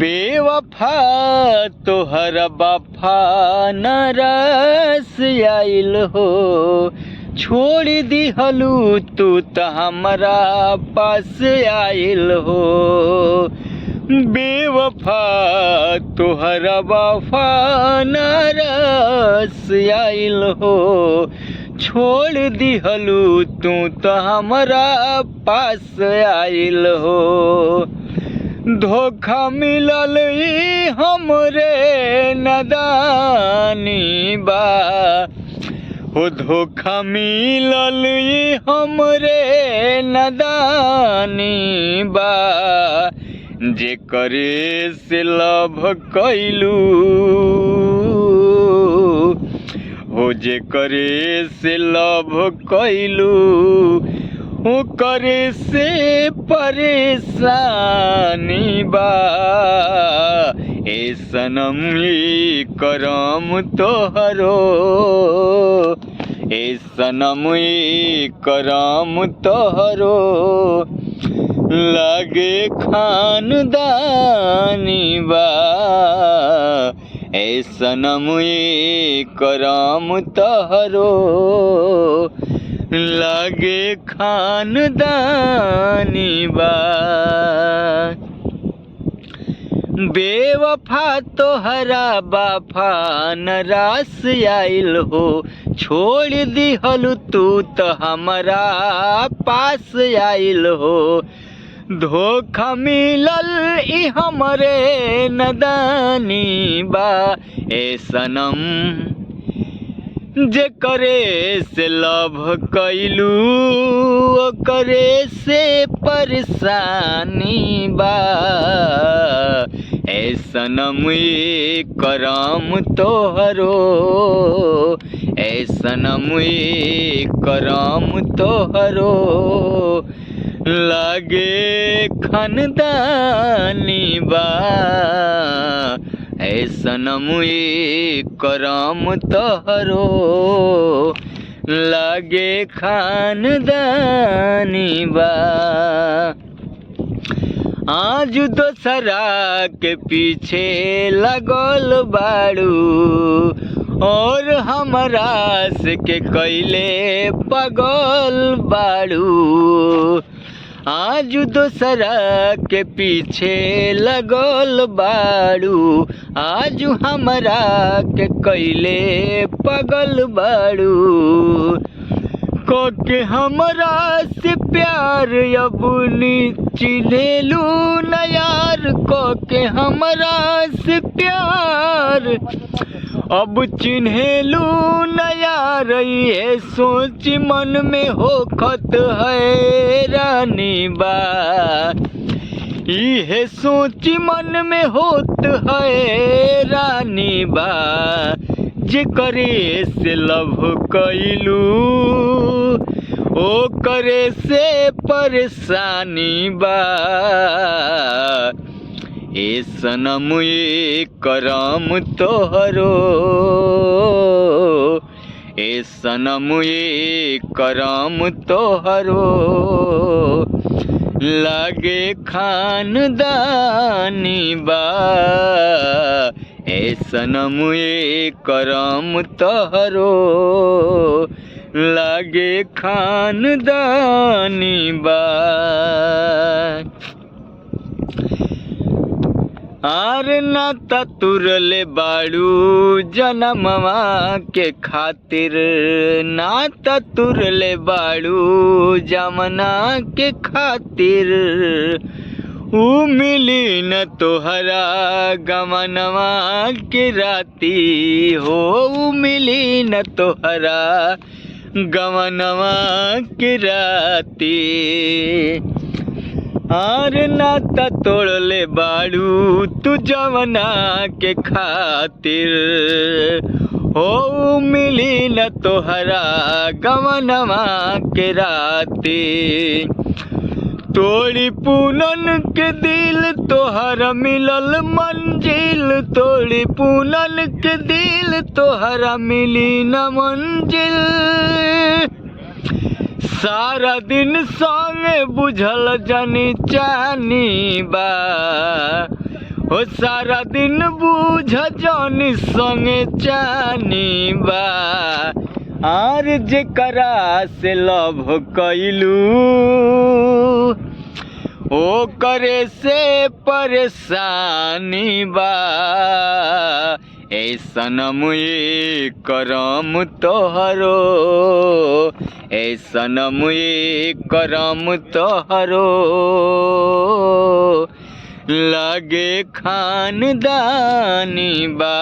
बेवफा तोहर वफा नरस आइल हो, छोड़ दिहलू तू त हमरा पास आइल हो। बेवफा तोहर वफा नरस आइल हो, छोड़ दिहलू तू त हमरा पास आइल हो। धोखा मिलल ई हमरे नदानी बा हो, धोखा मिलल ई हमरे नदानी बा। जे करे से लव कैलू हो, जे करे से लव कैलू ओ करे से परेशानी बा। ए सनम ई करम तोहरो, ए सनम ई करम तोहरो, लागे खानदानी बा। ए सनम ई करम तोहरो, लागे खानदानी बा। बेवफा तोहरा वफा नरास आइल हो, छोड़ दिहलू तू त हमरा पास आइल हो। धोखा मिलल ई हमरे नदानी बा। ए सनम जे करे से लव कैलू करे से परेशानी बा। ए सनम ई करम तोहरो, ए सनम ई करम तोहरो, लागे खानदानी बा। ए सनम ई करम तोहरो, लागे खानदानी बा। आज दोसरा के पीछे लगल बाड़ू, और हमरा से के कैले पागल बाड़ू। आज दोसरा के पीछे लगल बाड़ू, आज हमरा के कैले पागल बाड़ू। के हमरा से प्यार अब चिन्हेलू न यार, के हमरा से प्यार अब चिन्हेलू न यार। ये सोच मन में होखत है रानी बा, ये सोच मन में होत है रानी बा। जे करे से लव कैलू ओ करे से परेशानी बा। ए सनम ई करम तोहरो, ए सनम ई करम तोहरो, लागे खानदानी बा। ए सनम ई करम तोहरो, लागे खानदानी बा। आर नाता तुरले बाड़ू जनमवा के खातिर, नाता तुरले बाड़ू जमना के खातिर। ऊ मिली न तोहरा गमनवा के राती हो, ऊ मिली न तोहरा गमनवा के राती। आर नाता तोड़ले बाड़ू तू जवना के खातिर हो, मिली न तोहरा गवनवा के राती। तोड़ी पूनन के दिल तोहरा मिलल मंजिल, तोड़ी पूनन के दिल तोहरा मिली न मंजिल। सारा दिन संगे बुझल जानी चानी बा, ओ सारा दिन बूझ जौन संगे चानी बा आर जेकरा से लव कइलू ओ करे से परेशानी बा ऐसन मुई करम तोहरो ऐसन मुई करम तोहरो लगे खानदानी बा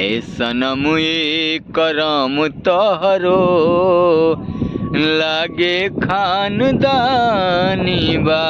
ऐसन मुई करम तोहरो लागे खानदानी बा।